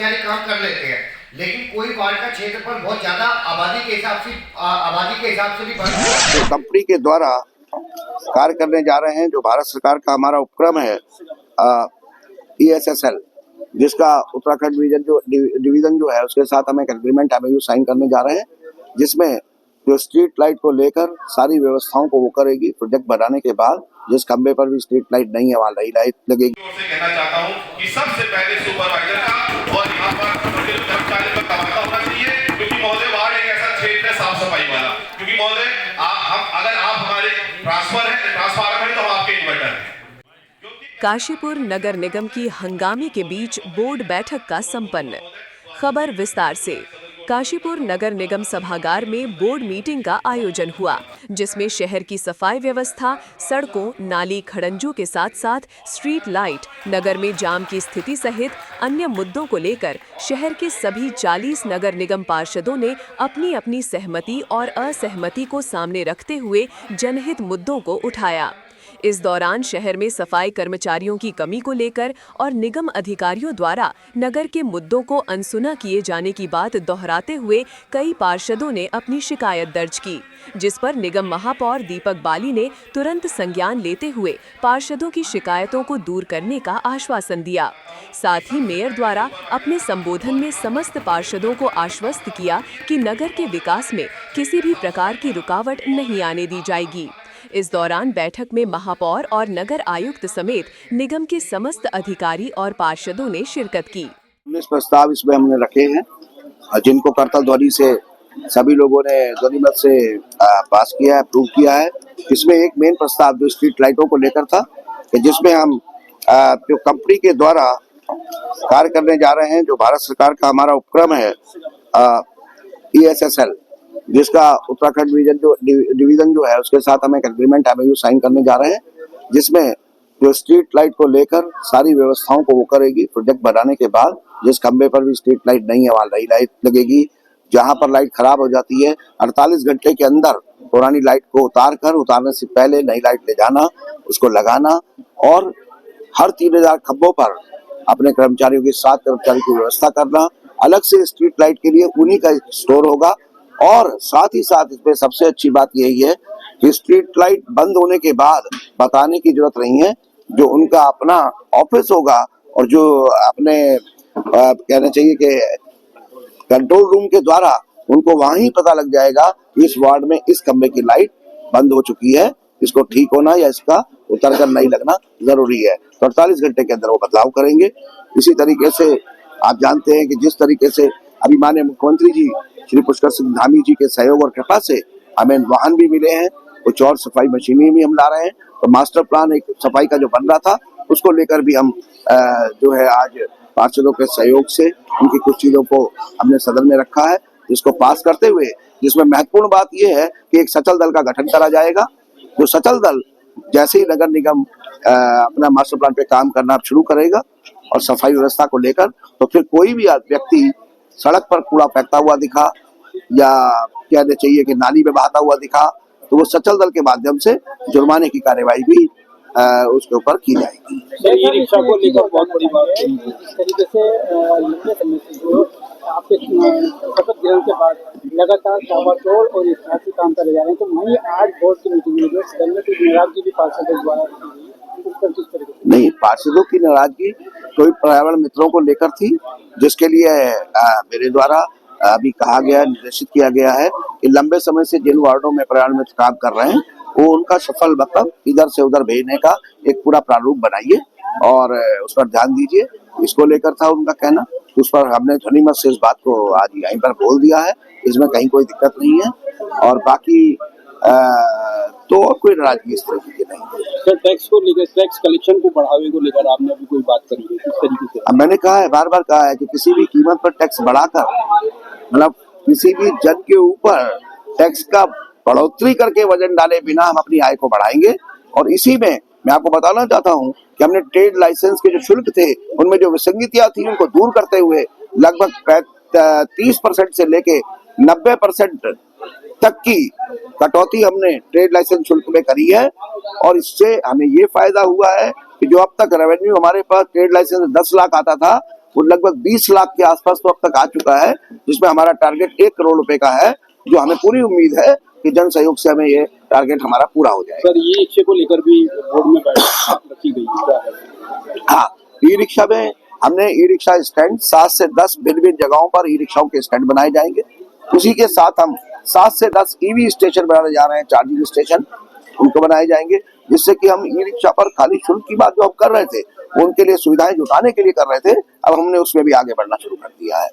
कर्मचारी काम कर लेते हैं, लेकिन कोई वार्ड का क्षेत्रफल बहुत ज्यादा आबादी के हिसाब से भी बढ़ कंपनी के द्वारा कार्य करने जा रहे हैं, जो भारत सरकार का हमारा उपक्रम है ESSL, जिसका उत्तराखंड डिवीजन जो है उसके साथ हम एक एग्रीमेंट MOU साइन करने जा रहे हैं, जिसमें जो स्ट्रीट लाइट को लेकर सारी व्यवस्थाओं को वो करेगी। प्रोजेक्ट बनाने के बाद जिस खंबे पर भी स्ट्रीट लाइट नहीं है वहाँ नई लाइट लगेगी। कहना चाहता हूँ कि सबसे पहले सुपरवाइजर का और यहाँ पर कर्मचारी का तबादला होना चाहिए, क्योंकि महोदय वार्ड एक ऐसा क्षेत्र है साफ सफाई वाला, क्योंकि महोदय अगर आप हमारे ट्रांसफार्मर है तो हम आपके इन्वर्टर हैं। काशीपुर नगर निगम की हंगामे के बीच बोर्ड बैठक का संपन्न। खबर विस्तार से। काशीपुर नगर निगम सभागार में बोर्ड मीटिंग का आयोजन हुआ, जिसमें शहर की सफाई व्यवस्था, सड़कों, नाली खड़ंजों के साथ साथ स्ट्रीट लाइट, नगर में जाम की स्थिति सहित अन्य मुद्दों को लेकर शहर के सभी 40 नगर निगम पार्षदों ने अपनी अपनी सहमति और असहमति को सामने रखते हुए जनहित मुद्दों को उठाया। इस दौरान शहर में सफाई कर्मचारियों की कमी को लेकर और निगम अधिकारियों द्वारा नगर के मुद्दों को अनसुना किए जाने की बात दोहराते हुए कई पार्षदों ने अपनी शिकायत दर्ज की, जिस पर निगम महापौर दीपक बाली ने तुरंत संज्ञान लेते हुए पार्षदों की शिकायतों को दूर करने का आश्वासन दिया। साथ ही मेयर द्वारा अपने संबोधन में समस्त पार्षदों को आश्वस्त किया कि नगर के विकास में किसी भी प्रकार की रुकावट नहीं आने दी जाएगी। इस दौरान बैठक में महापौर और नगर आयुक्त समेत निगम के समस्त अधिकारी और पार्षदों ने शिरकत की। 19 प्रस्ताव इसमें हमने रखे हैं, जिनको करतल ध्वनि से सभी लोगों ने ध्वनिमत से पास किया है, अप्रूव किया है। इसमें एक मेन प्रस्ताव जो स्ट्रीट लाइटों को लेकर था, कि जिसमें हम जो कंपनी के द्वारा कार्य करने जा रहे हैं, जो भारत सरकार का हमारा उपक्रम है ESSL, जिसका उत्तराखंड डिवीजन जो है उसके साथ हम एक एग्रीमेंट MOU साइन करने जा रहे हैं, जिसमें जो स्ट्रीट लाइट को लेकर सारी व्यवस्थाओं को वो करेगी। प्रोजेक्ट बनाने के बाद जिस खंबे पर भी स्ट्रीट लाइट नहीं है वहाँ नई लाइट लगेगी। जहाँ पर लाइट खराब हो जाती है 48 घंटे के अंदर पुरानी लाइट को उतारने से पहले नई लाइट ले जाना, उसको लगाना, और हर 3000 खंभों पर अपने कर्मचारियों के 7 कर्मचारी की व्यवस्था करना। अलग से स्ट्रीट लाइट के लिए उन्हीं का स्टोर होगा। और साथ ही साथ इसमें सबसे अच्छी बात यही है कि स्ट्रीट लाइट बंद होने के बाद बताने की जरूरत नहीं है, जो उनका अपना ऑफिस होगा और जो अपने कहना चाहिए कि कंट्रोल रूम के द्वारा उनको वहां ही पता लग जाएगा कि इस वार्ड में इस खंबे की लाइट बंद हो चुकी है, इसको ठीक होना या इसका उतर कर नहीं लगना जरूरी है। तो 48 घंटे के अंदर वो बदलाव करेंगे। इसी तरीके से आप जानते हैं कि जिस तरीके से अभी माननीय मुख्यमंत्री जी श्री पुष्कर सिंह धामी जी के सहयोग और कृपा से हमें वाहन भी मिले हैं, कुछ और सफाई मशीनें भी हम ला रहे हैं। तो मास्टर प्लान एक सफाई का जो बन रहा था उसको लेकर भी हम जो है आज पार्षदों के सहयोग से उनकी कुछ चीजों को हमने सदन में रखा है, जिसको पास करते हुए, जिसमें महत्वपूर्ण बात यह है कि एक सचल दल का गठन करा जाएगा। जो सचल दल जैसे ही नगर निगम अपना मास्टर प्लान पे काम करना शुरू करेगा और सफाई व्यवस्था को लेकर, तो फिर कोई भी व्यक्ति सड़क पर कूड़ा फेंकता हुआ दिखा या कहना चाहिए कि नाली में बहाता हुआ दिखा, तो वो सचल दल के माध्यम से जुर्माने की कार्यवाही भी उसके ऊपर की जाएगी। ये रिक्शा को लेकर बहुत बड़ी बात है। इस तरीके से लंबे समय से जो आपके शपथ ग्रहण के बाद लगातार ताबड़तोड़ और ऐतिहासिक काम करे जा रहे हैं, तो वहीं आज बोर्ड की मीटिंग में जो सदन में कुछ नाराजगी भी पार्षदों द्वारा नहीं, पार्षदों की नाराजगी कोई पर्यावरण मित्रों को लेकर थी, जिसके लिए मेरे द्वारा अभी कहा गया, निर्देशित किया गया है कि लंबे समय से जिन वार्डों में पर्यावरण मित्र काम कर रहे हैं वो उनका सफल मतलब इधर से उधर भेजने का एक पूरा प्रारूप बनाइए और उस पर ध्यान दीजिए। इसको लेकर था उनका कहना, उस पर हमने ध्वनिमत से इस बात को आज यहीं पर बोल दिया है। इसमें कहीं कोई दिक्कत नहीं है और बाकी तो और कोई नाराजगी इस तरीके की नहीं। सर, टैक्स को लेकर, टैक्स कलेक्शन को बढ़ावे को लेकर आपने अभी कोई बात करी है किस तरीके से? अब मैंने कहा है, बार बार कहा है कि किसी भी कीमत पर टैक्स बढ़ाकर, मतलब किसी भी जन के ऊपर टैक्स का बढ़ोतरी करके वजन डाले बिना हम अपनी आय को बढ़ाएंगे। और इसी में मैं आपको बताना चाहता हूं कि हमने ट्रेड लाइसेंस के जो शुल्क थे उनमें जो विसंगतियां थी उनको दूर करते हुए लगभग 30% से लेके 90% तक की कटौती हमने ट्रेड लाइसेंस शुल्क में करी है। और इससे हमें ये फायदा हुआ है कि जो अब तक रेवेन्यू हमारे पास ट्रेड लाइसेंस 10 लाख आता था, वो लगभग 20 लाख के आसपास तो अब तक आ चुका है, जिसमें हमारा टारगेट 1 करोड़ रुपए का है, जो हमें पूरी उम्मीद है कि जन सहयोग से हमें ये टारगेट हमारा पूरा हो जाएगा। सर, ये रिक्शे को लेकर भी बोर्ड में बैठक रखी गई है। हाँ, ई रिक्शा में हमने ई रिक्शा स्टैंड 7 से 10 भिन्न-भिन्न जगहों पर ई रिक्शाओं के स्टैंड बनाए जाएंगे। उसी के साथ हम 7 से 10 ईवी स्टेशन बनाने जा रहे हैं, चार्जिंग स्टेशन उनको बनाए जाएंगे, जिससे कि हम ई रिक्शा पर खाली शुल्क की बात जो हम कर रहे थे, उनके लिए सुविधाएं जुटाने के लिए कर रहे थे, अब हमने उसमें भी आगे बढ़ना शुरू कर दिया है।